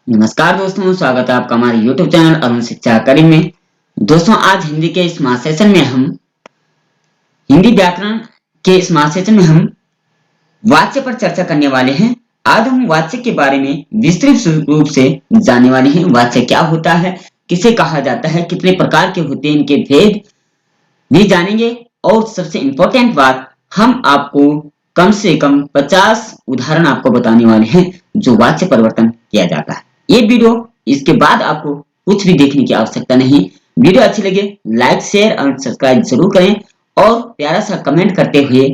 नमस्कार दोस्तों, स्वागत है आपका हमारे YouTube चैनल अरुण शिक्षा अकादमी में। दोस्तों, आज हिंदी के इस महासेशन में हम हिंदी व्याकरण के इस महासेशन में हम वाच्य पर चर्चा करने वाले हैं। आज हम वाच्य के बारे में विस्तृत रूप से जानने वाले हैं। वाच्य क्या होता है, किसे कहा जाता है, कितने प्रकार के होते हैं, इनके भेद भी जानेंगे। और सबसे इम्पोर्टेंट बात, हम आपको कम से कम 50 उदाहरण आपको बताने वाले हैं जो वाच्य परिवर्तन किया जाता है। ये वीडियो इसके बाद आपको कुछ भी देखने की आवश्यकता नहीं। वीडियो अच्छी लगे लाइक शेयर और सब्सक्राइब जरूर करें और प्यारा सा कमेंट करते हुए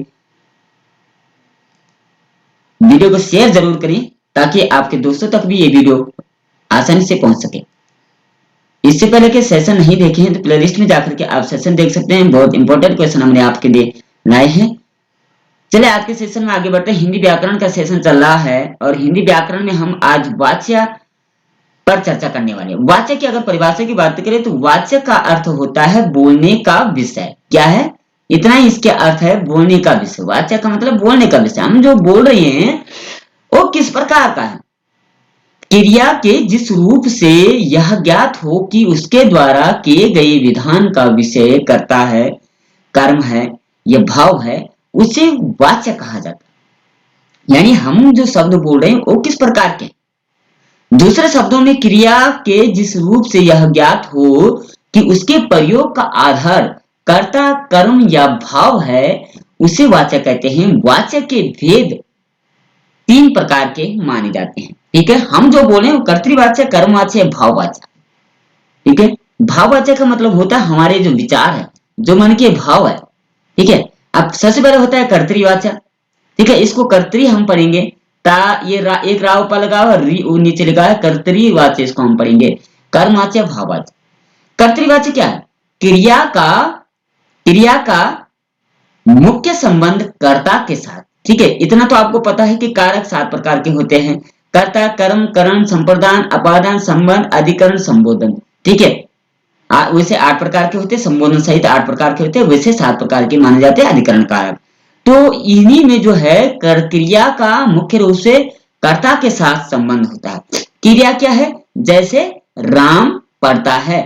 वीडियो को शेयर जरूर करें ताकि आपके दोस्तों तक भी ये वीडियो आसानी से पहुंच सके। इससे पहले के सेशन नहीं देखे हैं तो प्लेलिस्ट में जाकर के आप सेशन देख सकते हैं। बहुत इंपॉर्टेंट क्वेश्चन हमने आपके लिए लाए हैं। चलिए आज के सेशन में आगे बढ़ते हैं। हिंदी व्याकरण का सेशन चल रहा है और हिंदी व्याकरण में हम आज वाच्य पर चर्चा करने वाले हैं। वाच्य की अगर परिभाषा की बात करें तो वाच्य का अर्थ होता है बोलने का विषय। क्या है? इतना ही इसके अर्थ है, बोलने का विषय। वाच्य का मतलब बोलने का विषय। हम जो बोल रहे हैं वो किस प्रकार का है? क्रिया के जिस रूप से यह ज्ञात हो कि उसके द्वारा किए गए विधान का विषय करता है, कर्म है या भाव है, उसे वाच्य कहा जाता है। यानी हम जो शब्द बोल रहे हैं वो किस प्रकार के? दूसरे शब्दों में क्रिया के जिस रूप से यह ज्ञात हो कि उसके प्रयोग का आधार कर्ता, कर्म या भाव है, उसे वाच्य कहते हैं। वाच्य के भेद 3 प्रकार के माने जाते हैं। ठीक है, हम जो बोले वो कर्तृवाच्य, कर्मवाच्य, भाववाच्य। ठीक है, भाववाच्य का मतलब होता है हमारे जो विचार है, जो मन के भाव है। ठीक है, अब सबसे पहले होता है कर्तृवाच्य। ठीक है, इसको कर्तरी हम पढ़ेंगे। एक राव पर लगा और नीचे लिखा है कर्तरीवाच्य, इसको हम पढ़ेंगे कर्मवाच्य, भाववाच्य। कर्तरीवाच्य क्या है? क्रिया का मुख्य संबंध कर्ता के साथ। ठीक है, इतना तो आपको पता है कि कारक 7 प्रकार के होते हैं। कर्ता, कर्म, करण, संप्रदान, अपादान, संबंध, अधिकरण, संबोधन। ठीक है, वैसे 8 प्रकार के होते हैं, संबोधन सहित 8 प्रकार के होते हैं, वैसे 7 प्रकार के माने जाते हैं अधिकरण कारक। तो इन्हीं में जो है क्रिया का मुख्य रूप से कर्ता के साथ संबंध होता है। क्रिया क्या है? जैसे राम पढ़ता है।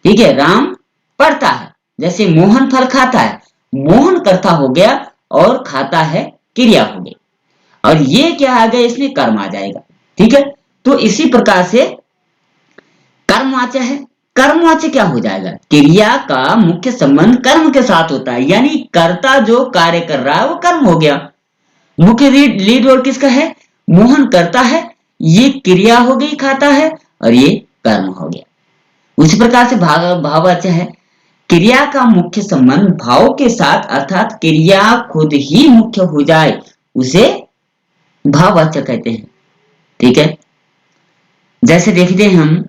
ठीक है, राम पढ़ता है। जैसे मोहन फल खाता है, मोहन कर्ता हो गया और खाता है क्रिया हो गई। और ये क्या आ गया, इसमें कर्म आ जाएगा। ठीक है, तो इसी प्रकार से कर्मवाच्य है। कर्मवाच्य क्या हो जाएगा? क्रिया का मुख्य संबंध कर्म के साथ होता है, यानी कर्ता जो कार्य कर रहा है वो कर्म हो गया। मुख्य लीड रोल किसका है? मोहन करता है, ये क्रिया हो गई, खाता है, और ये कर्म हो गया। उसी प्रकार से भाववाच्य है। क्रिया का मुख्य संबंध भाव के साथ, अर्थात क्रिया खुद ही मुख्य हो जाए, उसे भाववाच्य कहते हैं। ठीक है, जैसे देखते हैं हम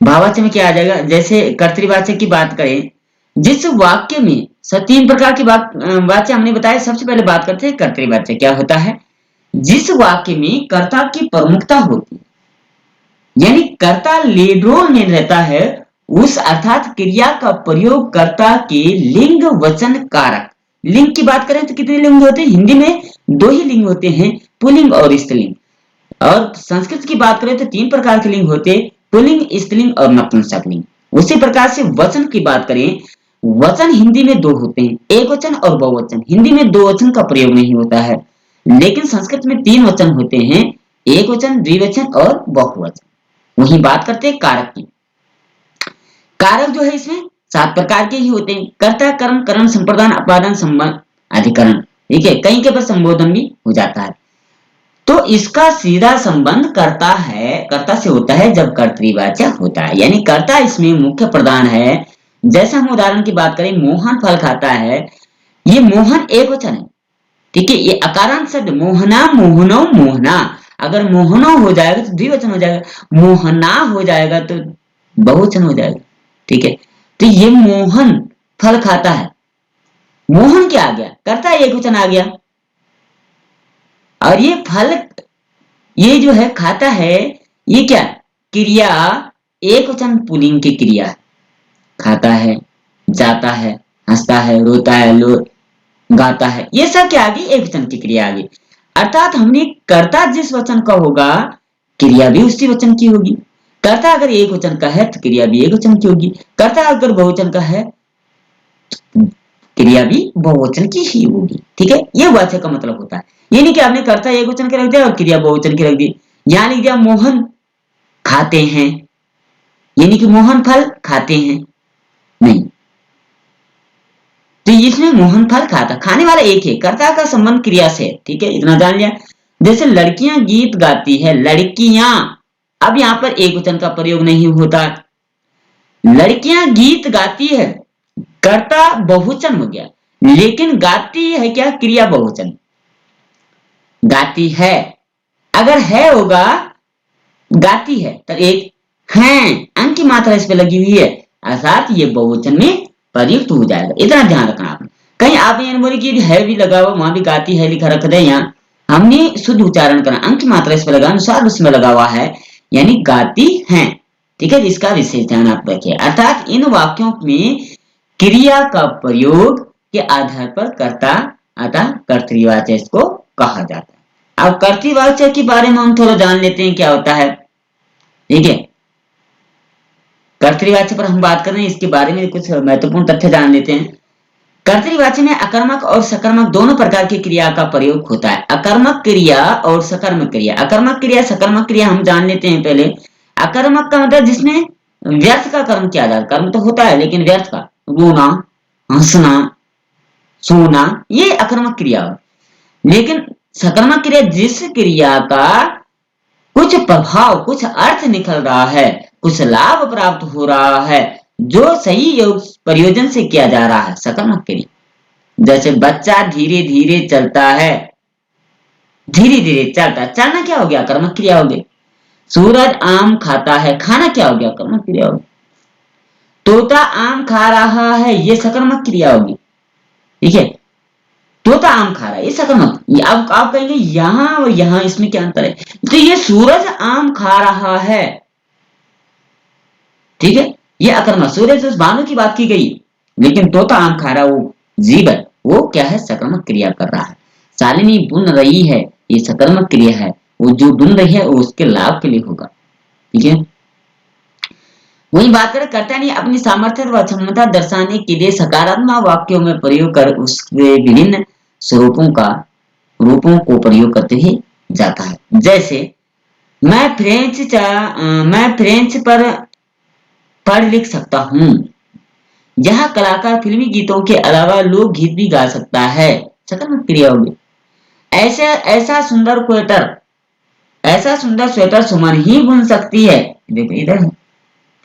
भाववाच्य में क्या आ जाएगा। जैसे कर्तृवाच्य की बात करें, जिस वाक्य में 3 प्रकार के वाच्य हमने बताया। सबसे पहले बात करते हैं कर्तृवाच्य क्या होता है। जिस वाक्य में कर्ता की प्रमुखता होती है, यानी कर्ता लीड रोल में रहता है, उस अर्थात क्रिया का प्रयोग कर्ता के लिंग, वचन, कारक। लिंग की बात करें तो कितने लिंग होते हैं? हिंदी में 2 ही लिंग होते हैं, पुल्लिंग और स्त्रीलिंग। और संस्कृत की बात करें तो 3 प्रकार के लिंग होते हैं, पुल्लिंग, स्त्रीलिंग और नपुंसकलिंग। उसी प्रकार से वचन की बात करें, वचन हिंदी में 2 होते हैं, एक वचन और बहुवचन। हिंदी में 2 वचन का प्रयोग नहीं होता है, लेकिन संस्कृत में 3 वचन होते हैं, एक वचन, द्विवचन और बहुवचन। वही बात करते हैं कारक की। कारक जो है इसमें 7 प्रकार के ही होते हैं, कर्ता, कर्म, करण, संप्रदान, अपादान, संबंध, अधिकरण। ठीक है, कहीं के पास संबोधन भी हो जाता है। तो इसका सीधा संबंध कर्ता से होता है जब कर्तृवाच्य होता है, यानी कर्ता इसमें मुख्य प्रधान है। जैसे हम उदाहरण की बात करें, मोहन फल खाता है, ये मोहन एक वचन है। ठीक है, ये अकारांत शब्द मोहना, मोहनो, मोहना। अगर मोहनो हो जाएगा तो द्विवचन हो जाएगा, मोहना हो जाएगा तो बहुवचन हो जाएगा। ठीक है, तो ये मोहन फल खाता है, मोहन क्या आ गया? कर्ता एक वचन आ गया। और ये फल, ये जो है खाता है, ये क्या? क्रिया एक वचन पुल्लिंग की क्रिया है। खाता है, जाता है, हंसता है, रोता है, गाता है, ये सब क्या आ गई? एक वचन की क्रिया आ गई। अर्थात हमने कर्ता जिस वचन का होगा, क्रिया भी उसी वचन की होगी। कर्ता अगर एक वचन का है तो क्रिया भी एक वचन की होगी। कर्ता अगर बहुवचन का है क्रिया भी बहुवचन की ही होगी। ठीक है, ये वाचक का मतलब होता है। ये नहीं कि आपने कर्ता एक वचन के रख दिया और क्रिया बहुवचन की रख दी। यहां लिख दिया मोहन खाते हैं, ये नहीं कि मोहन फल खाते हैं, नहीं। तो इसमें मोहन फल खाता, खाने वाला एक है, कर्ता का संबंध क्रिया से है। ठीक है, इतना जान लिया। जैसे लड़कियां गीत गाती है, लड़कियां, अब यहां पर एक वचन का प्रयोग नहीं होता। लड़कियां गीत गाती है, कर्ता बहुवचन हो गया, लेकिन गाती है क्या, क्रिया बहुवचन। गाती है, अगर है होगा गाती है तो एक है अंक की मात्रा इस पे लगी हुई है, अर्थात ये बहुवचन में प्रयुक्त हो जाएगा। इतना ध्यान रखना आपने। कहीं आपने बोले कि है भी लगा हुआ, वहां भी गाती है लिखा रख दे, यहाँ हमने शुद्ध उच्चारण करना, अंक की मात्रा इस पे लगा, अनुसार उसमें लगा हुआ है, यानी गाती है। ठीक है, इसका विशेष ध्यान आप रखिए। अर्थात इन वाक्यों में क्रिया का प्रयोग के आधार पर कर्ता अतः कर्तृवाचक इसको कहा जाता है। अब कर्तृवाचक के बारे में हम थोड़ा जान लेते हैं क्या होता है। ठीक है, कर्तृवाच्य पर हम बात कर रहे हैं, इसके बारे में कुछ महत्वपूर्ण तथ्य जान लेते हैं। कर्तृवाच्य में अकर्मक और सकर्मक दोनों प्रकार की क्रिया का प्रयोग होता है। अकर्मक क्रिया और सकर्मक क्रिया। अकर्मक क्रिया सकर्मक क्रिया हम जान लेते हैं पहले। अकर्मक का मतलब जिसमें व्यर्थ का कर्म किया जाता, कर्म तो होता है लेकिन व्यर्थ का, रोना, हंसना, सोना, ये अकर्मक क्रिया। लेकिन सकर्मक क्रिया जिस क्रिया का कुछ प्रभाव, कुछ अर्थ निकल रहा है, कुछ लाभ प्राप्त हो रहा है, जो सही योग प्रयोजन से किया जा रहा है, सकर्मक क्रिया। जैसे बच्चा धीरे धीरे चलता है, धीरे धीरे चलता, चलना क्या हो गया, कर्मक क्रिया हो गई। सूरज आम खाता है, खाना क्या हो गया, कर्मक क्रिया होगी। तोता आम खा रहा है, ये सकर्मक क्रिया होगी। ठीक है, तोता आम खा रहा है, ये सकर्मक। अब आप कहेंगे यहां और यहां इसमें क्या अंतर है, तो ये सूरज आम खा रहा है, ठीक है, ये अकर्मक, सूरज उस भानु की बात की गई, लेकिन तोता आम खा रहा, वो जीव है, वो क्या है, सकर्मक क्रिया कर रहा है। शालिनी बुन रही है, ये सकर्मक क्रिया है, वो जो बुन रही है वो उसके लाभ के लिए होगा। ठीक है, वही बात करें, कर्ता ने अपनी सामर्थ्य व क्षमता दर्शाने के लिए सकारात्मक वाक्यों में प्रयोग कर उसके विभिन्न रूपों को प्रयोग करते ही जाता है। जैसे मैं फ्रेंच पर पढ़ लिख सकता हूँ। यह कलाकार फिल्मी गीतों के अलावा लोक गीत भी गा सकता है, सकर्मक क्रिया होगी। ऐसा ऐसा सुंदर स्वेटर सुमन ही बुन सकती है, देखो इधर।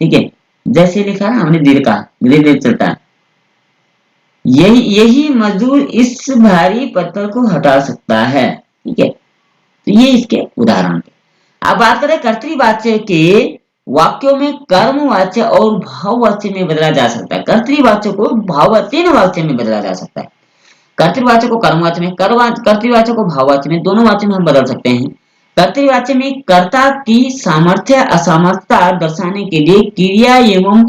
ठीक है, जैसे लिखा है हमने दिल का, धीरे धीरे चलता है, यही मजदूर इस भारी पत्थर को हटा सकता है। ठीक है, तो ये इसके उदाहरण थे। अब बात करें कर्तृवाच्य के वाक्यों में कर्मवाच्य और भाववाच्य में बदला जा सकता है। कर्तृवाच्य को भाववाच्य वाच्य में बदला जा सकता है। कर्तृवाच्य को कर्मवाच्य में, कर्तृवाच्य को भाववाच्य में, दोनों वाच्य में हम बदल सकते हैं। कर्तृवाच्य में कर्ता की सामर्थ्य असामर्थ्यता दर्शाने के लिए क्रिया एवं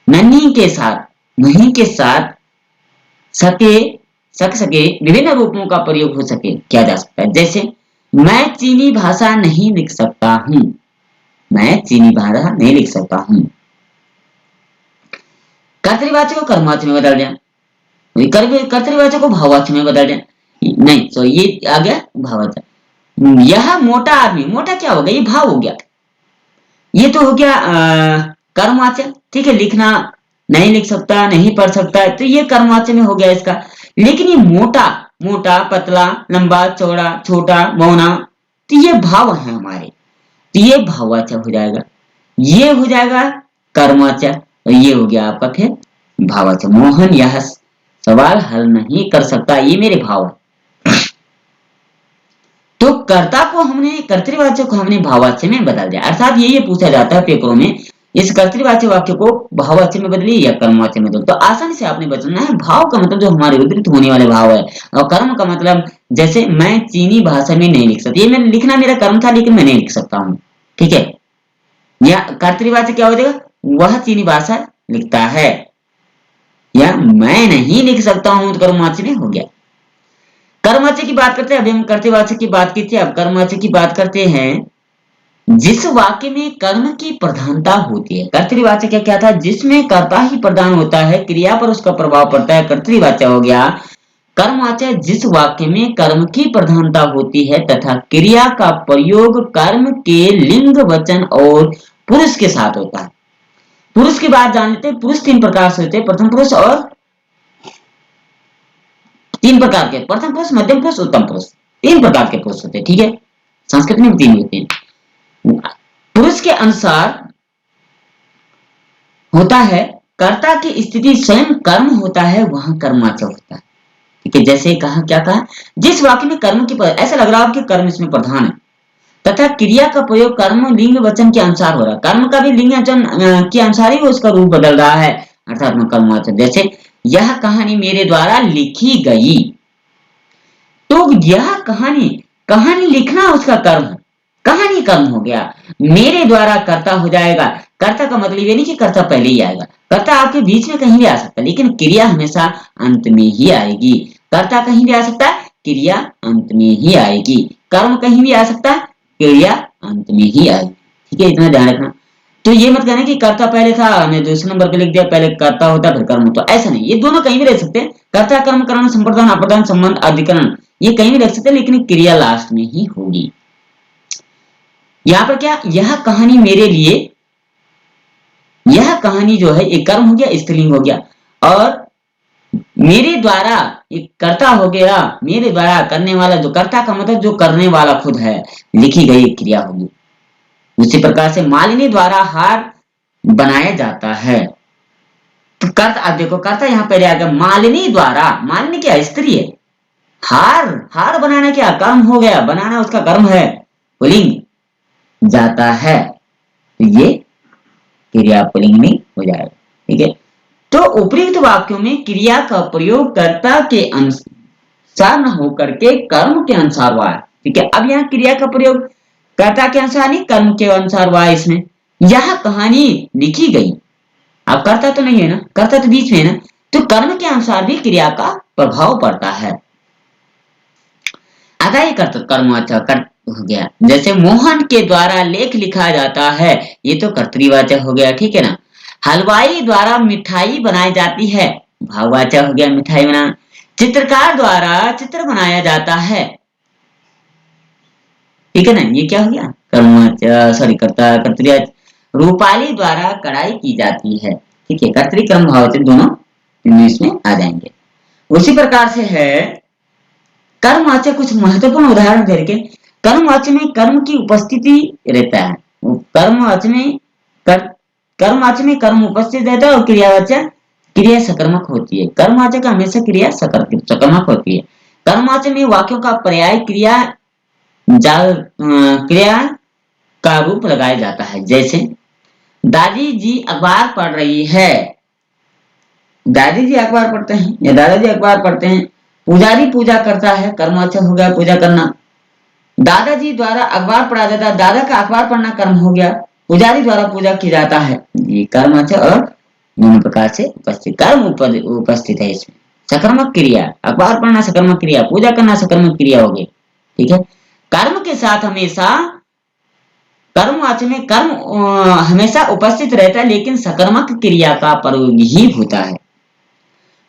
नहीं के साथ सके सक सके विभिन्न रूपों का प्रयोग हो सके किया जा सकता है। जैसे मैं चीनी भाषा नहीं लिख सकता हूं, मैं चीनी भाषा नहीं लिख सकता हूं। कर्तृवाच्य को कर्मवाच्य में बदल दिया, कर्तृवाच्य को भाववाच्य में बदल दिया, नहीं तो ये आ गया भाववाच्य। यह मोटा आदमी, मोटा क्या हो गया, ये भाव हो गया, ये तो हो गया कर्मवाच्य। ठीक है, लिखना नहीं लिख सकता, नहीं पढ़ सकता, तो ये कर्मवाच्य में हो गया इसका। लेकिन ये मोटा, मोटा, पतला, लंबा, चौड़ा, छोटा, बौना, तो ये भाव है हमारे, तो ये भाववाच्य हो जाएगा। ये हो जाएगा कर्मवाच्य, और ये हो गया आपका फिर भाववाच्य। मोहन यह सवाल हल नहीं कर सकता, ये मेरे भाव है। तो कर्ता को हमने, कर्तृवाच्य को हमने भाववाच्य में बदल दिया। अर्थात ये पूछा जाता है पेपरों में, इस कर्तृवाच्य वाक्य को भाववाच्य में बदलिए या कर्मवाच्य में बदलिए, तो आसानी से आपने बचना है। भाव का मतलब जो हमारे उद्धृत होने वाले भाव है, और कर्म का मतलब जैसे मैं चीनी भाषा में नहीं लिख सकती, ये मैंने लिखना मेरा कर्म था लेकिन मैं नहीं लिख सकता हूँ। ठीक है, या कर्तृवाच्य क्या हो जाएगा, वह चीनी भाषा लिखता है, या मैं नहीं लिख सकता हूँ, तो कर्मवाच्य में हो गया। कर्मवाच्य की बात करते हैं, अभी हम कर्तृवाच्य की बात की थी, अब कर्मवाच्य की बात करते हैं। जिस वाक्य में कर्म की प्रधानता होती है, कर्तृवाचक क्या था, जिसमें कर्ता ही प्रधान होता है, क्रिया पर उसका प्रभाव पड़ता है, कर्तृवाचक हो गया। कर्मवाचक जिस वाक्य में कर्म की प्रधानता होती है तथा क्रिया का प्रयोग कर्म के लिंग वचन और पुरुष के साथ होता है। पुरुष की बात जान लेते हैं। पुरुष तीन प्रकार से होते हैं, प्रथम पुरुष और तीन प्रकार के, प्रथम पुरुष, मध्यम पुरुष, उत्तम पुरुष, तीन प्रकार के पुरुष होते हैं। ठीक है, संस्कृत में तीन होते हैं। पुरुष के अनुसार होता है कर्ता की स्थिति स्वयं कर्म होता है, वहां कर्मवाचक होता है। ठीक है, जैसे कहा, क्या कहा, जिस वाक्य में कर्म की ऐसा लग रहा हो कि कर्म इसमें प्रधान है तथा क्रिया का प्रयोग कर्म लिंग वचन के अनुसार हो रहा है, कर्म का भी लिंग वचन के अनुसार ही वो उसका रूप बदल रहा है, अर्थात में कर्मवाचक। जैसे यह कहानी मेरे द्वारा लिखी गई, तो यह कहानी, कहानी लिखना उसका कर्म है, कहानी कर्म हो गया। मेरे द्वारा कर्ता हो जाएगा। कर्ता का मतलब ये नहीं कि कर्ता पहले ही आएगा, कर्ता आपके बीच में कहीं भी आ सकता है, लेकिन क्रिया हमेशा अंत में ही आएगी। कर्ता कहीं भी आ सकता है, क्रिया अंत में ही आएगी। कर्म कहीं भी आ सकता है, क्रिया अंत में ही आएगी। ठीक है, इतना ध्यान रखना। तो ये मत कहना कि कर्ता पहले था, हमने दूसरे नंबर पे लिख दिया, पहले कर्ता होता फिर कर्म होता, ऐसा नहीं। ये दोनों कहीं भी रह सकते हैं, कर्ता कर्म करण संप्रदान अप्रदान संबंध अधिकरण, ये कहीं भी रख सकते हैं, लेकिन क्रिया लास्ट में ही होगी। यहाँ पर क्या, यह कहानी मेरे लिए, यह कहानी जो है एक कर्म हो गया, स्त्रीलिंग हो गया, और मेरे द्वारा एक कर्ता हो गया, मेरे द्वारा करने वाला, जो कर्ता का मतलब जो करने वाला खुद है, लिखी गई क्रिया होगी। उसी प्रकार से मालिनी द्वारा हार बनाया जाता है, तो कर्ता, आप देखो कर्ता यहाँ पहले आ गया, मालिनी द्वारा, मालिनी क्या, स्त्री है, हार, हार बनाना क्या कर्म हो गया, बनाना उसका कर्म है, पुल्लिंग जाता है, तो ये क्रिया पुल्लिंग में हो जाएगा। ठीक है, तो उपयुक्त वाक्यों में क्रिया का प्रयोग कर्ता के अनुसार न होकर के कर्म के अनुसार हुआ है। ठीक है, अब यहाँ क्रिया का प्रयोग कर्ता के अनुसार नहीं, कर्म के अनुसार हुआ है। इसमें यह कहानी लिखी गई, अब कर्ता तो नहीं है ना, कर्ता तो बीच में है ना, तो कर्म के अनुसार भी क्रिया का प्रभाव पड़ता है। आधा ही कर्मवाचक हो गया, जैसे मोहन के द्वारा लेख लिखा जाता है, ये तो कर्तृवाचक हो गया। ठीक है ना, हलवाई द्वारा मिठाई बनाई जाती है, भाववाचक हो गया, मिठाई बनाना। चित्रकार द्वारा चित्र बनाया जाता है, ठीक है ना, ये क्या हो गया, कर्मवाचक, सॉरी कर्तृवाचक। रूपाली द्वारा कढ़ाई की जाती है, ठीक है, कर्तृ कर्म भाववाचक दोनों इंग्लिश में आ जाएंगे। उसी प्रकार से है कर्मवाचक, कुछ महत्वपूर्ण उदाहरण करके, कर्मवाचक में कर्म की उपस्थिति रहता है, कर्मवाचक में कर्मवाचक में कर्म उपस्थित रहता है, और क्रियावाचक क्रिया सकर्मक होती है। कर्मवाचक हमेशा क्रिया सकर्मक होती है। कर्मवाचक में वाक्यों का पर्याय क्रिया क्रिया का रूप लगाया जाता है। जैसे दादी जी अखबार पढ़ रही है, दादी जी अखबार पढ़ते हैं या दादाजी अखबार पढ़ते हैं। पुजारी पूजा करता है, कर्मवाचक हो गया, पूजा करना। दादाजी द्वारा अखबार पढ़ा जाता है, दादा का अखबार पढ़ना कर्म हो गया, पुजारी द्वारा पूजा की जाता है, ये कर्मवाचक। और दोनों प्रकार से उपस्थित कर्म उपस्थित है इसमें। सकर्मक क्रिया, अखबार पढ़ना सकर्मक क्रिया, पूजा करना सकर्मक क्रिया हो गई। ठीक है, कर्म के साथ हमेशा कर्मवाचक में कर्म हमेशा उपस्थित रहता है, लेकिन सकर्मक क्रिया का प्रयोग ही होता है।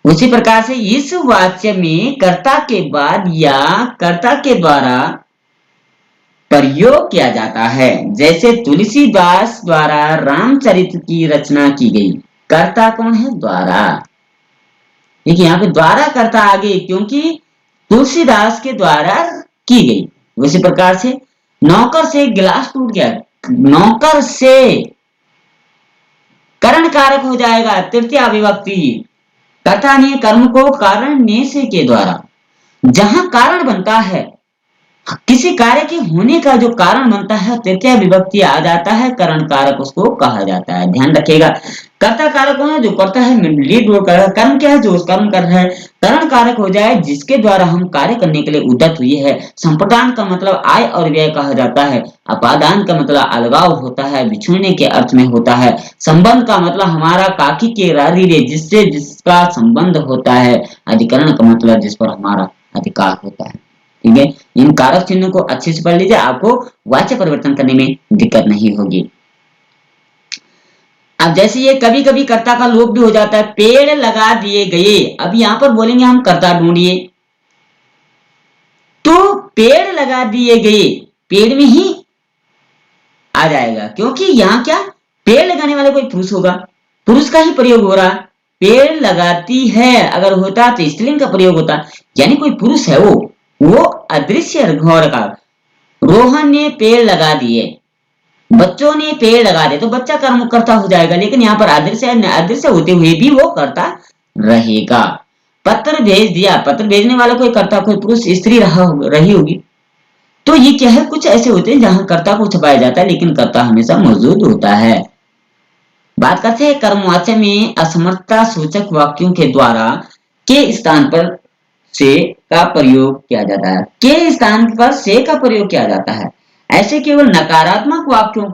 उसी प्रकार से इस वाक्य में कर्ता के बाद या कर्ता के द्वारा प्रयोग किया जाता है। जैसे तुलसीदास द्वारा रामचरित की रचना की गई, कर्ता कौन है, द्वारा। देखिए यहाँ पे द्वारा कर्ता आ गई, क्योंकि तुलसीदास के द्वारा की गई। उसी प्रकार से नौकर से गिलास टूट गया, नौकर से करण कारक हो जाएगा, तृतीया विभक्ति। कर्ता ने कर्म को कारण ने से के द्वारा, जहां कारण बनता है, किसी कार्य के होने का जो कारण बनता है, तृतीया विभक्ति आ जाता है, करण कारक उसको कहा जाता है। ध्यान रखिएगा, कर्ता कारक कौन है, जो करता है, लीड रोल कर रहा है। कर्म क्या है, जो उस कर्म कर रहा है। करण कारक हो जाए जिसके द्वारा हम कार्य करने के लिए उद्यत हुए है। संप्रदान का मतलब आय और व्यय कहा जाता है। अपादान का मतलब अलगाव होता है, बिछुड़ने के अर्थ में होता है। संबंध का मतलब हमारा काकी के राधीरे, जिसका संबंध होता है। अधिकरण का मतलब जिस पर हमारा अधिकार होता है। ठीक है, इन कारक चिन्हों को अच्छे से पढ़ लीजिए, आपको वाच्य परिवर्तन करने में दिक्कत नहीं होगी। अब जैसे ये कभी कभी कर्ता का लोप भी हो जाता है, पेड़ लगा दिए गए। अब यहाँ पर बोलेंगे हम कर्ता ढूंढिए, तो पेड़ लगा दिए गए पेड़ में ही आ जाएगा, क्योंकि यहाँ क्या पेड़ लगाने वाले कोई पुरुष होगा, पुरुष का ही प्रयोग हो रहा है। पेड़ लगाती है अगर होता तो स्त्रीलिंग का प्रयोग होता, यानी कोई पुरुष है, वो अदृश्य घोर का। रोहन ने पेड़ लगा दिए, बच्चों ने पेड़ लगा दिए, तो बच्चा कर्म करता हो जाएगा, लेकिन यहाँ पर अदृश्य होते हुए भी वो करता रहेगा। पत्र भेज दिया, पत्र भेजने वाला कोई कर्ता, कोई पुरुष स्त्री रही होगी। तो ये क्या है, कुछ ऐसे होते हैं जहां कर्ता को छुपाया जाता है लेकिन कर्ता हमेशा मौजूद होता है। बात करते हैं कर्मवाच्य में असमर्थता सूचक वाक्यों के द्वारा के स्थान पर से का प्रयोग किया जाता है। के स्थान पर से का प्रयोग किया जाता है, ऐसे केवल नकारात्मक वाक्यों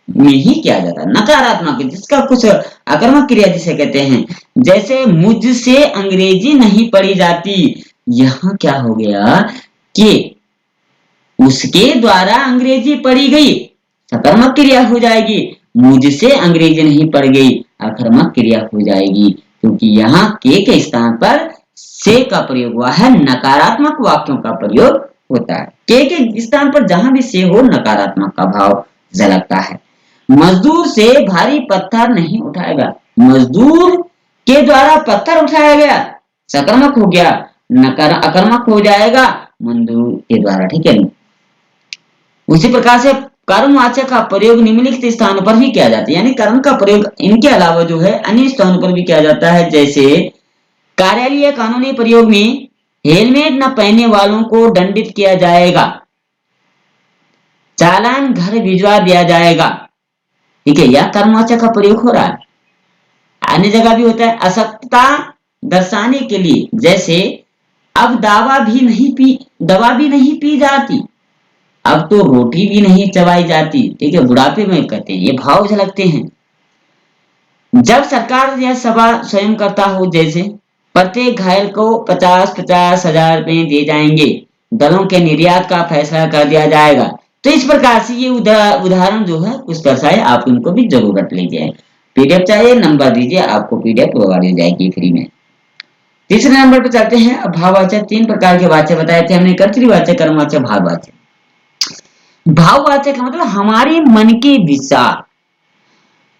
में ही किया जाता है। नकारात्मक जिसका कुछ आक्रामक क्रिया जिसे कहते हैं, जैसे मुझसे अंग्रेजी नहीं पढ़ी जाती, यहाँ क्या हो गया कि उसके द्वारा अंग्रेजी पढ़ी गई, सकर्मक क्रिया हो जाएगी। मुझसे अंग्रेजी नहीं पढ़ गई, आक्रामक क्रिया हो जाएगी, क्योंकि यहाँ के स्थान पर से का प्रयोग हुआ है, नकारात्मक वाक्यों का प्रयोग होता है। के स्थान पर जहां भी से हो, नकारात्मक का भाव झलकता है। मजदूर से भारी पत्थर नहीं उठाएगा, मजदूर के द्वारा पत्थर उठाया गया, सकर्मक हो गया, आक्रामक हो जाएगा मजदूर के द्वारा, ठीक है। उसी प्रकार से कर्मवाचक का प्रयोग निम्नलिखित स्थानों पर भी किया जाता है, यानी कर्म का प्रयोग इनके अलावा जो है अन्य स्थानों पर भी किया जाता है। जैसे कार्यालय कानूनी प्रयोग में हेलमेट न पहनने वालों को दंडित किया जाएगा, चालान घर भिजवा दिया जाएगा, ठीक है, यह कर्मवाचक का प्रयोग हो रहा है। अन्य जगह भी होता है असक्तता दर्शाने के लिए, जैसे अब दवा भी नहीं पी जाती, अब तो रोटी भी नहीं चबाई जाती, ठीक है, बुढ़ापे में कहते हैं, ये भाव झलकते हैं। जब सरकार यह सभा स्वयं करता हो, जैसे प्रत्येक घायल को 50-50 हजार रुपए दिए जाएंगे, दलों के निर्यात का फैसला कर दिया जाएगा। तो इस प्रकार से ये उदाहरण जो है कुछ दर्शाए, आप उनको भी जरूरत लीजिए। पीडीएफ चाहिए नंबर दीजिए, आपको पीडीएफ प्रोवाइड हो जाएगी फ्री में। तीसरे नंबर पर चलते हैं। भाववाचक, 3 प्रकार के वाच्य बताए थे हमने, कर्तृवाचक, कर्मवाचक, भाववाचक। भाववाचक का मतलब हमारे मन के विचार,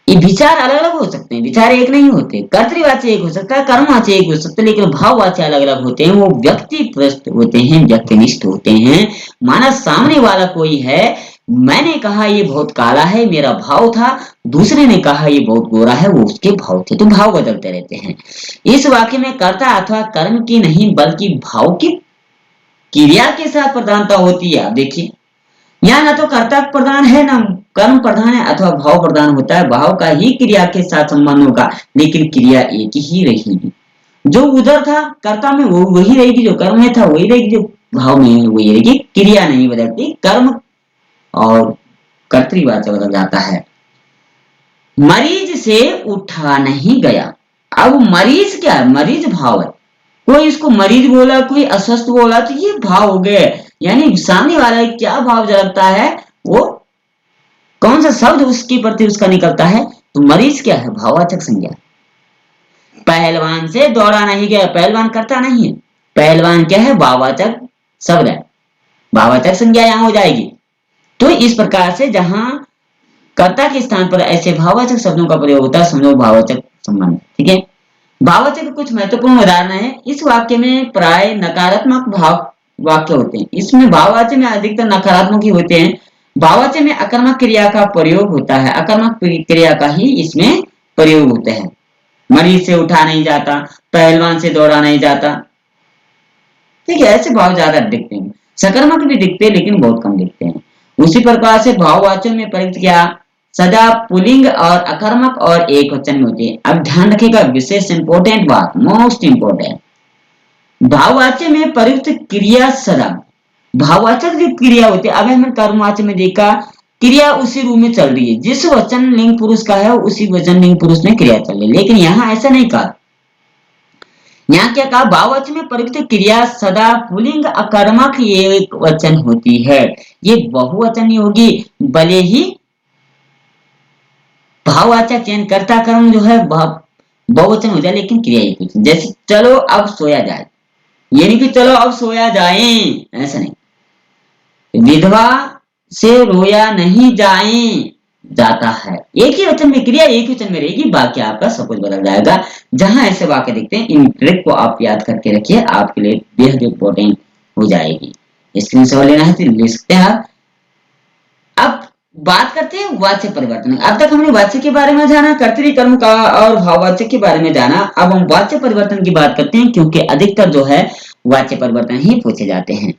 ये विचार अलग अलग हो सकते हैं, विचार एक नहीं होते। कर्तृवाच्य एक हो सकता है, कर्मवाच्य एक हो सकता है, लेकिन भाववाच्य अलग अलग होते हैं। वो व्यक्तिप्रस्त होते हैं, व्यक्तिनिष्ठ होते हैं। माना सामने वाला कोई है, मैंने कहा ये बहुत काला है, मेरा भाव था, दूसरे ने कहा ये बहुत गोरा है, वो उसके भाव थे, तो भाव बदलते रहते हैं। इस वाक्य में कर्ता अथवा कर्म की नहीं बल्कि भाव की क्रिया के साथ प्रधानता होती है। आप देखिए यहाँ ना तो कर्ता प्रधान है ना कर्म प्रधान है, अथवा भाव प्रधान होता है, भाव का ही क्रिया के साथ संबंध होगा, लेकिन क्रिया एक ही रहेगी। जो उधर था कर्ता में वो वही रहेगी, जो कर्म में था वही रहेगी, जो भाव में है वही रहेगी, क्रिया नहीं बदलती। कर्म और कर्तृवाचक बदल जाता है। मरीज से उठा नहीं गया, अब मरीज क्या है, मरीज भाव है, कोई इसको मरीज बोला, कोई अस्वस्थ बोला, तो ये भाव हो गए, यानी सामने वाला क्या भाव झलकता है, वो कौन सा शब्द उसके प्रति उसका निकलता है, तो मरीज क्या है, भाववाचक संज्ञा। पहलवान से दौड़ा नहीं गया, पहलवान करता नहीं है, पहलवान क्या है, भाववाचक शब्द है, भाववाचक संज्ञा यहां हो जाएगी। तो इस प्रकार से जहां कर्ता के स्थान पर ऐसे भाववाचक शब्दों का प्रयोग होता है, समझो भाववाचक संबंध, ठीक है। भाववाचक के कुछ महत्वपूर्ण उदाहरण है। इस वाक्य में प्राय नकारात्मक भाव वाक्य होते हैं, इसमें भाववाचक में अधिकतर नकारात्मक ही होते हैं। भाववाचक में आक्रामक क्रिया का प्रयोग होता है, आक्रामक क्रिया का ही इसमें प्रयोग होता है। मरीज से उठा नहीं जाता, पहलवान से दौड़ा नहीं जाता, ठीक है, ऐसे भाव ज्यादा दिखते हैं। सकर्मक भी दिखते हैं लेकिन बहुत कम दिखते हैं। उसी प्रकार से भाववाचक में प्रयुक्त क्या सदा पुल्लिंग और अकर्मक और एक वचन में होती है। अब ध्यान रखिएगा, विशेष इंपोर्टेंट बात, मोस्ट इंपोर्टेंट, भाववाचक में प्रयुक्त क्रिया सदा, भाववाचक जो क्रिया होती है, अब हमने कर्मवाचक में देखा क्रिया उसी रूप में चल रही है, जिस वचन लिंग पुरुष का है उसी वचन लिंग पुरुष में क्रिया चल रही है, लेकिन यहाँ ऐसा नहीं कहा। यहाँ क्या कहा, भाववाचक में प्रयुक्त क्रिया सदा पुल्लिंग अकर्मक एक वचन होती है। ये बहुवचन नहीं होगी, भले ही भाववाचक चयन कर्ता कर्म जो है बहुवचन हो जाए, लेकिन क्रिया एक ही। जैसे चलो अब सोया जाए, ये नहीं कि चलो अब सोया जाए, ऐसा नहीं। विधवा से रोया नहीं जाए जाता है, एक ही वचन में क्रिया एक ही वचन में रहेगी, बाकी आपका सब कुछ बदल जाएगा। जहां ऐसे वाक्य दिखते हैं, इन ट्रिक को आप याद करके रखिए, आपके लिए बेहद इंपॉर्टेंट हो जाएगी। स्क्रीनशॉट लेना है तो ले सकते हैं आप। अब बात करते हैं वाच्य परिवर्तन। अब तक हमने वाच्य के बारे में जाना, कर्तरी कर्म का और भाववाचक के बारे में जाना। अब हम वाच्य परिवर्तन की बात करते हैं, क्योंकि अधिकतर जो है वाच्य परिवर्तन ही पूछे जाते हैं।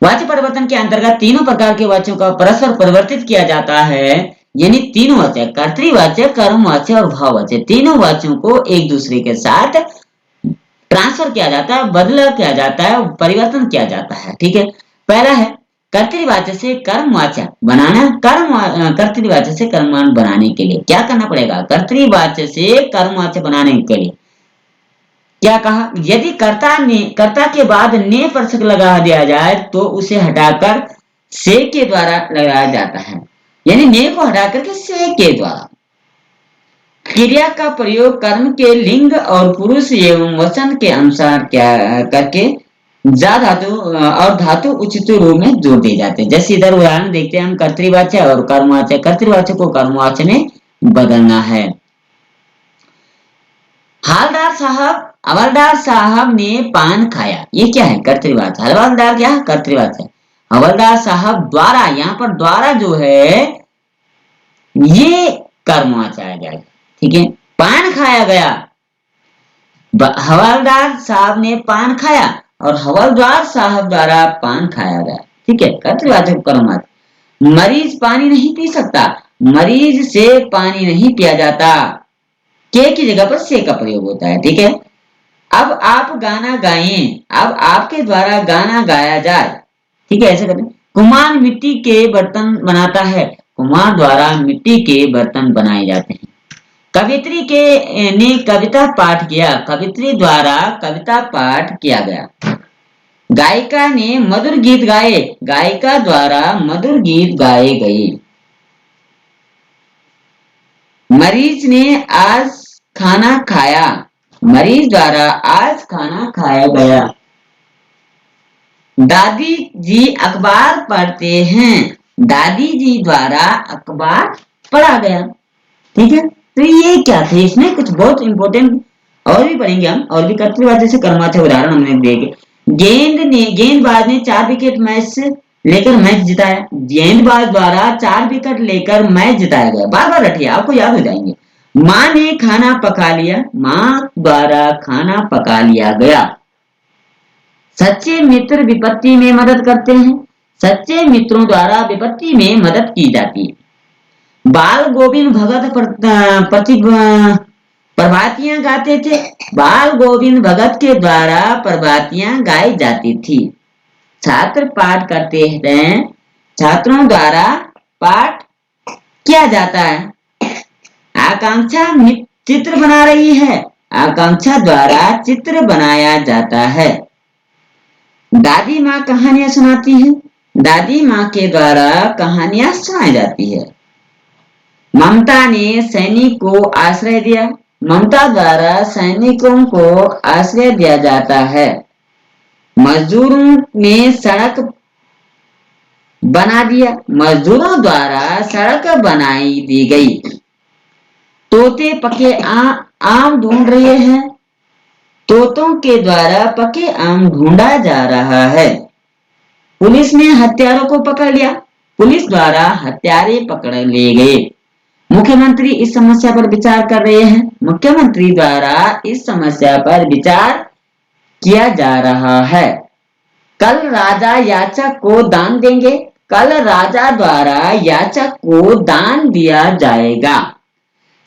वाच्य परिवर्तन के अंतर्गत तीनों प्रकार के वाच्यों का परस्पर परिवर्तित किया जाता है। यानी तीनों वाच्य, कर्तृवाचक, कर्मवाचक और भाववाचक, तीनों वाच्यों को एक दूसरे के साथ ट्रांसफर किया जाता है, बदला किया जाता है, परिवर्तन किया जाता है। ठीक है, पहला है कर्तृवाचक से कर्मवाचक बनाना। कर्तृवाचक से कर्मवाचक बनाने के लिए क्या करना पड़ेगा, कर्तृवाचक से कर्मवाचक बनाने के लिए क्या कहा, यदि कर्ता के बाद ने प्रसक लगा दिया जाए तो उसे हटाकर से के द्वारा लगाया जाता है। यानी ने को हटाकर के से के द्वारा। क्रिया का प्रयोग कर्म के लिंग और पुरुष एवं वचन के अनुसार क्या करके जा धातु और धातु उचित रूप में जोड़ दिए जाते हैं। जैसे इधर उदाहरण देखते हैं हम, कर्तृवाचक और कर्मवाचक। कर्तृवाचक को कर्मवाचक में बदलना है। हवलदार साहब ने पान खाया, ये क्या है, कर्तृवाचक। हवलदार क्या है, कर्तृवाचक। हवलदार साहब द्वारा, यहाँ पर द्वारा जो है ये कर्मवाचक आ जाएगा। ठीक है, पान खाया गया, हवलदार साहब ने पान खाया और हवलदार साहब द्वारा पान खाया गया। ठीक है, कर्तृवाचक कर्मवाचक। मरीज पानी नहीं पी सकता, मरीज से पानी नहीं पिया जाता, के की जगह पर से का प्रयोग होता है। ठीक है, अब आप गाना गाएं, अब आपके द्वारा गाना गाया जाए। ठीक है, ऐसे करते हैं। कुम्हार मिट्टी के बर्तन बनाता है, कुम्हार द्वारा मिट्टी के बर्तन बनाए जाते हैं। कवित्री ने कविता पाठ किया, कवित्री द्वारा कविता पाठ किया गया। गायिका ने मधुर गीत गाए, गायिका द्वारा मधुर गीत गाए गए। मरीज ने आज खाना खाया, मरीज द्वारा आज खाना खाया गया। दादी जी अखबार पढ़ते हैं, दादी जी द्वारा अखबार पढ़ा गया। ठीक है, तो ये क्या थे, इसमें कुछ बहुत इंपॉर्टेंट और भी पढ़ेंगे हम, और भी कर्तृवाचक से कर्मवाचक उदाहरण हमने देखे। गेंदबाज ने 4 विकेट लेकर मैच जिताया, गेंदबाज द्वारा 4 विकेट लेकर मैच जिताया गया। बार बार रटिए, आपको याद हो जाएंगे। माँ ने खाना पका लिया, माँ द्वारा खाना पका लिया गया। सच्चे मित्र विपत्ति में मदद करते हैं, सच्चे मित्रों द्वारा विपत्ति में मदद की जाती है। बाल गोविंद भगत प्रभातियां गाते थे, बाल गोविंद भगत के द्वारा प्रभातियां गाई जाती थी। छात्र पाठ करते हैं, छात्रों द्वारा पाठ किया जाता है। आकांक्षा चित्र बना रही है, आकांक्षा द्वारा चित्र बनाया जाता है। दादी माँ कहानियां सुनाती है, दादी माँ के द्वारा कहानियां सुनाई जाती है। ममता ने सैनिक को आश्रय दिया, ममता द्वारा सैनिकों को आश्रय दिया जाता है। मजदूरों ने सड़क बना दिया, मजदूरों द्वारा सड़क बनाई दी गई। तोते पके आम ढूंढ रहे हैं, तोतों के द्वारा पके आम ढूंढा जा रहा है। पुलिस ने हत्यारों को पकड़ लिया, पुलिस द्वारा हत्यारे पकड़ लिए गए। मुख्यमंत्री इस समस्या पर विचार कर रहे हैं, मुख्यमंत्री द्वारा इस समस्या पर विचार किया जा रहा है। कल राजा याचक को दान देंगे, कल राजा द्वारा याचक को दान दिया जाएगा।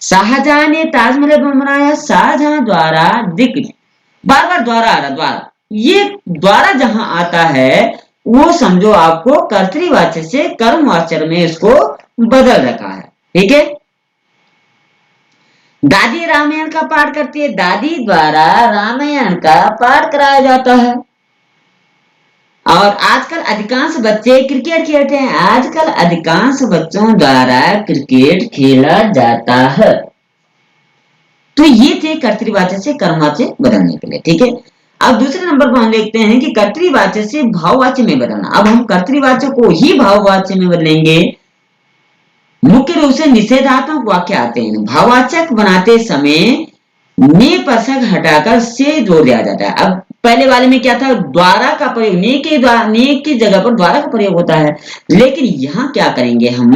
शाहजहां ने ताजमहल बनाया, शाहजहां द्वारा बार बार द्वारा आ रहा, द्वारा, ये द्वारा जहां आता है वो समझो आपको कर्तृवाचक से कर्मवाचक में इसको बदल रखा है। ठीक है, दादी रामायण का पाठ करती है, दादी द्वारा रामायण का पाठ कराया जाता है। और आजकल अधिकांश बच्चे क्रिकेट खेलते हैं, आजकल अधिकांश बच्चों द्वारा क्रिकेट खेला जाता है। तो ये थे कर्तृवाचक से कर्मवाचक बदलने के लिए, ठीक है। अब दूसरे नंबर पर हम देखते हैं कि कर्तृवाचक से भाववाचक में बदलना। अब हम कर्तृवाचक को ही भाववाचक में बदलेंगे। मुख्य रूप से निषेधात्मक वाक्य आते हैं। भाववाचक बनाते समय ने परसक हटाकर से जोड़ दिया जाता है। अब पहले वाले में क्या था, द्वारा का प्रयोग, ने की जगह पर द्वारा का प्रयोग होता है। लेकिन यहाँ क्या करेंगे हम,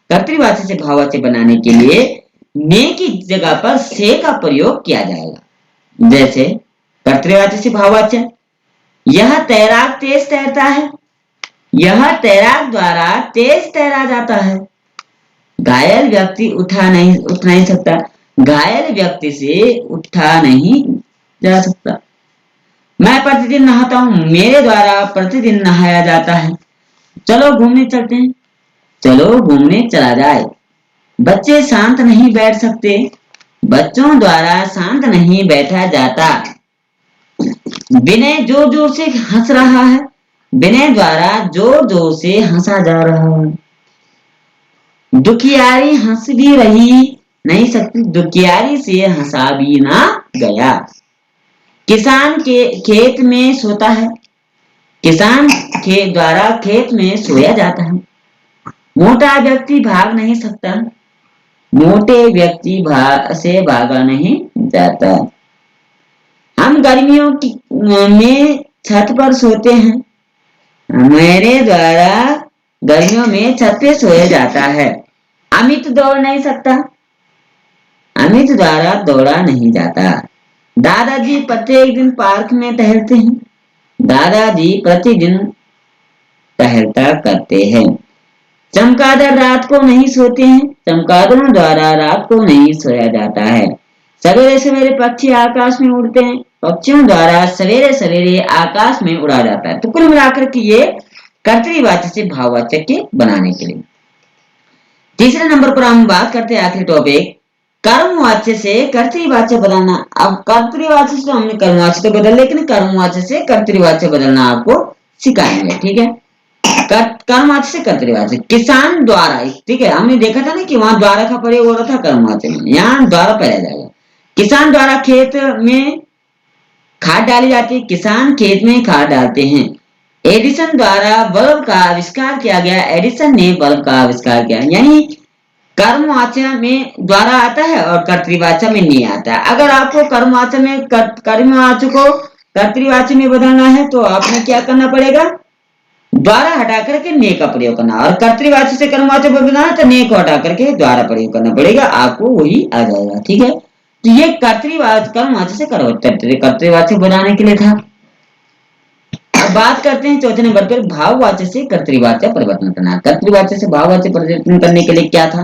कर्तृवाचक से भाववाचक बनाने के लिए ने की जगह पर से का प्रयोग किया जाएगा। जैसे कर्तृवाचक से भाववाचक, यह तैराक तेज तैरता है, यह तैराक द्वारा तेज तैरा जाता है। घायल व्यक्ति उठ नहीं सकता, घायल व्यक्ति से उठा नहीं जा सकता। मैं प्रतिदिन नहाता हूं, मेरे द्वारा प्रतिदिन नहाया जाता है। चलो घूमने चलते हैं, चलो घूमने चला जाए। बच्चे शांत नहीं बैठ सकते, बच्चों द्वारा शांत नहीं बैठा जाता। विनय जोर जोर से हंस रहा है, विनय द्वारा जोर जोर से हंसा जा रहा है। दुखियारी हंस भी रही नहीं सकती, दुखियारी से हंसा भी ना गया। किसान के खेत में सोता है, किसान के द्वारा खेत में सोया जाता है। मोटा व्यक्ति भाग नहीं सकता, मोटे व्यक्ति से भागा नहीं जाता। हम गर्मियों में छत पर सोते हैं, मेरे द्वारा गर्मियों में छत पे सोया जाता है। अमित दौड़ नहीं सकता, अमित द्वारा दौड़ा नहीं जाता। दादाजी प्रत्येक दिन पार्क में टहलते हैं, दादाजी प्रतिदिन टहलता करते हैं। चमगादड़ रात को नहीं सोते हैं, चमगादड़ों द्वारा रात को नहीं सोया जाता है। सवेरे सवेरे पक्षी आकाश में उड़ते हैं, पक्षियों द्वारा सवेरे सवेरे आकाश में उड़ा जाता है। तो कुल मिलाकर के ये कर्तृवाचक से भाववाचक के बनाने के लिए। तीसरे नंबर पर हम बात करते हैं आखिरी टॉपिक, कर्मवाच्य से कर्तृवाच्य बदलना। अब कर्तृवाच्य से हमने कर्मवाच्य तो बदल, लेकिन कर्मवाच्य से कर्तृवाच्य बदलना आपको सिखाएंगे, ठीक है। कर्मवाच्य से कर्तृवाच्य, किसान द्वारा, ठीक है, हमने देखा था ना कि वहां द्वारा का प्रयोग हो रहा था कर्मवाच्य में, यहाँ द्वारा पहले जाएगा। किसान द्वारा खेत में खाद डाली जाती है, किसान खेत में खाद डालते हैं। एडिसन द्वारा बल्ब का आविष्कार किया गया, एडिसन ने बल्ब का आविष्कार किया। यानी कर्मवाचक में द्वारा आता है और कर्तृवाचक में नहीं आता है। अगर आपको कर्मवाचक में कर्मवाचक को कर्तृवाचक में बदलना है तो आपने क्या करना पड़ेगा, द्वारा हटा करके ने का प्रयोग करना, और कर्तृवाचक से कर्मवाचक बदलना है तो ने को हटा करके द्वारा प्रयोग करना पड़ेगा, आपको वही आ जाएगा, ठीक है। तो ये कर्तृवाचक कर्मवाचक से कर्तृवाचक बनाने के लिए था। अब बात करते हैं चौथे नंबर पर भाववाचक से कर्तृवाचक परिवर्तन करना। कर्तृवाचक से भाववाचक परिवर्तन करने के लिए क्या था,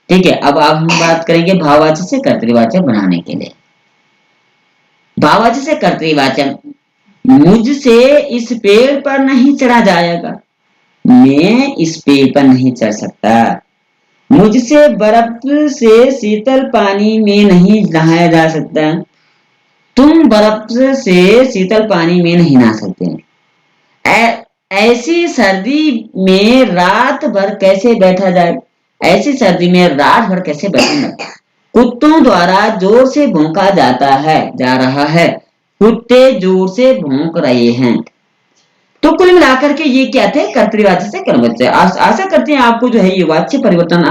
ठीक है। अब हम बात करेंगे भाववाचक से कर्तृवाचक बनाने के लिए। भाववाचक से कर्तृवाचक, मुझसे इस पेड़ पर नहीं चढ़ा जाएगा, मैं इस पेड़ पर नहीं चढ़ सकता। मुझसे बर्फ से शीतल पानी में नहीं नहाया जा सकता, तुम बर्फ से शीतल पानी में नहीं नहा सकते। ऐसी सर्दी में रात भर कैसे बैठा जाए, ऐसी सर्दी में रात भर कैसे बैठेंगे। कुत्तों द्वारा जोर से भौंका जा रहा है, कुत्ते जोर से भौंक रहे हैं। तो कुल मिलाकर के ये क्या थे, कर्तृवाचक से कर्मवाचक। आशा करते हैं आपको जो है ये वाच्य परिवर्तन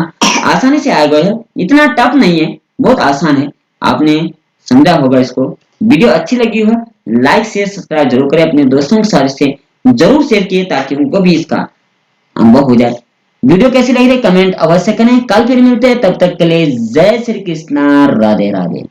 आसानी से आएगा है, इतना टफ नहीं है, बहुत आसान है, आपने समझा होगा इसको। वीडियो अच्छी लगी हो लाइक शेयर सब्सक्राइब जरूर करें, अपने दोस्तों के साथ इसे जरूर शेयर किए ताकि उनको भी इसका अनुभव हो जाए। वीडियो कैसी लग रही है कमेंट अवश्य करें। कल फिर मिलते हैं, तब तक के लिए जय श्री कृष्णा, राधे राधे।